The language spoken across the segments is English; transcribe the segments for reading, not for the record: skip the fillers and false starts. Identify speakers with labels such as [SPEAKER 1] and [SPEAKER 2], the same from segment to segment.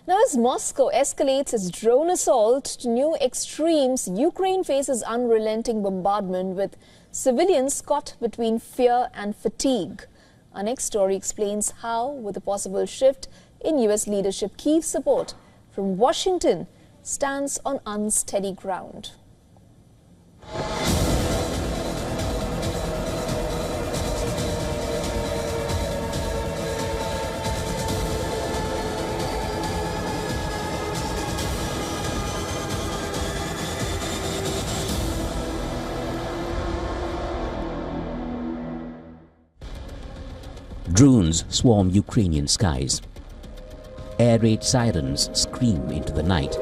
[SPEAKER 1] Now, as Moscow escalates its drone assault to new extremes, Ukraine faces unrelenting bombardment with civilians caught between fear and fatigue. Our next story explains how, with a possible shift in U.S. leadership, Kyiv's support from Washington stands on unsteady ground.
[SPEAKER 2] Drones swarm Ukrainian skies. Air raid sirens scream into the night.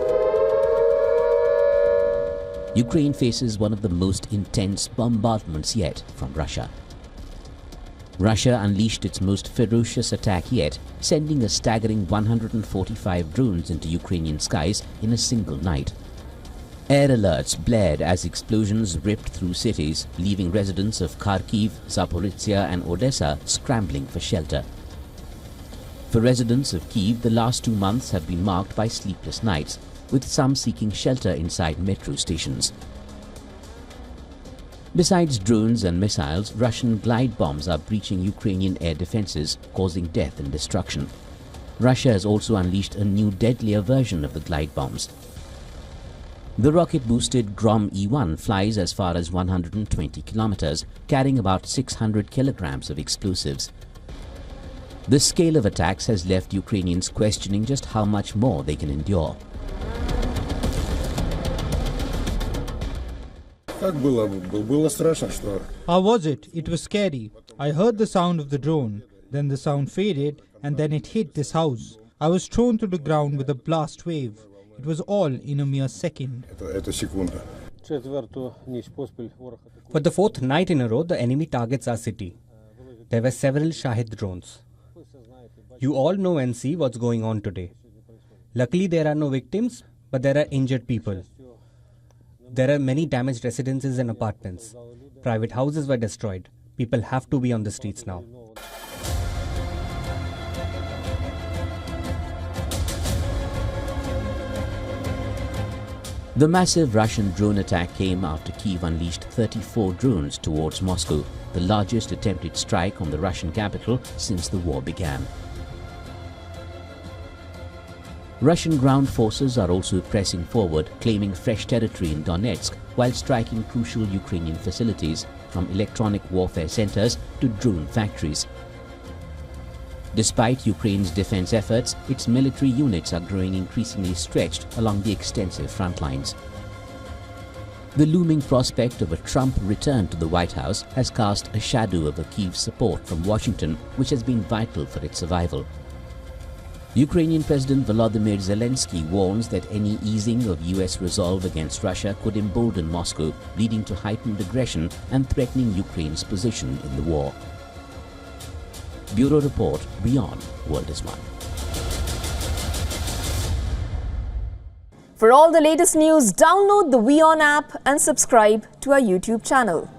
[SPEAKER 2] Ukraine faces one of the most intense bombardments yet from Russia. Russia unleashed its most ferocious attack yet, sending a staggering 145 drones into Ukrainian skies in a single night. Air alerts blared as explosions ripped through cities, leaving residents of Kharkiv, Zaporizhia and Odessa scrambling for shelter. For residents of Kyiv, the last 2 months have been marked by sleepless nights, with some seeking shelter inside metro stations. Besides drones and missiles, Russian glide bombs are breaching Ukrainian air defenses, causing death and destruction. Russia has also unleashed a new deadlier version of the glide bombs. The rocket-boosted Grom E-1 flies as far as 120 kilometers, carrying about 600 kilograms of explosives. The scale of attacks has left Ukrainians questioning just how much more they can endure.
[SPEAKER 3] How was it? It was scary. I heard the sound of the drone, then the sound faded, and then it hit this house. I was thrown to the ground with a blast wave. It was all in a mere second.
[SPEAKER 4] For the fourth night in a row, the enemy targets our city. There were several Shahid drones. You all know and see what's going on today. Luckily, there are no victims, but there are injured people. There are many damaged residences and apartments. Private houses were destroyed. People have to be on the streets now.
[SPEAKER 2] The massive Russian drone attack came after Kyiv unleashed 34 drones towards Moscow, the largest attempted strike on the Russian capital since the war began. Russian ground forces are also pressing forward, claiming fresh territory in Donetsk while striking crucial Ukrainian facilities, from electronic warfare centers to drone factories. Despite Ukraine's defense efforts, its military units are growing increasingly stretched along the extensive front lines. The looming prospect of a Trump return to the White House has cast a shadow over Kyiv's support from Washington, which has been vital for its survival. Ukrainian President Volodymyr Zelensky warns that any easing of US resolve against Russia could embolden Moscow, leading to heightened aggression and threatening Ukraine's position in the war. Bureau Report, WION, World is One.
[SPEAKER 1] For all the latest news, download the WION app and subscribe to our YouTube channel.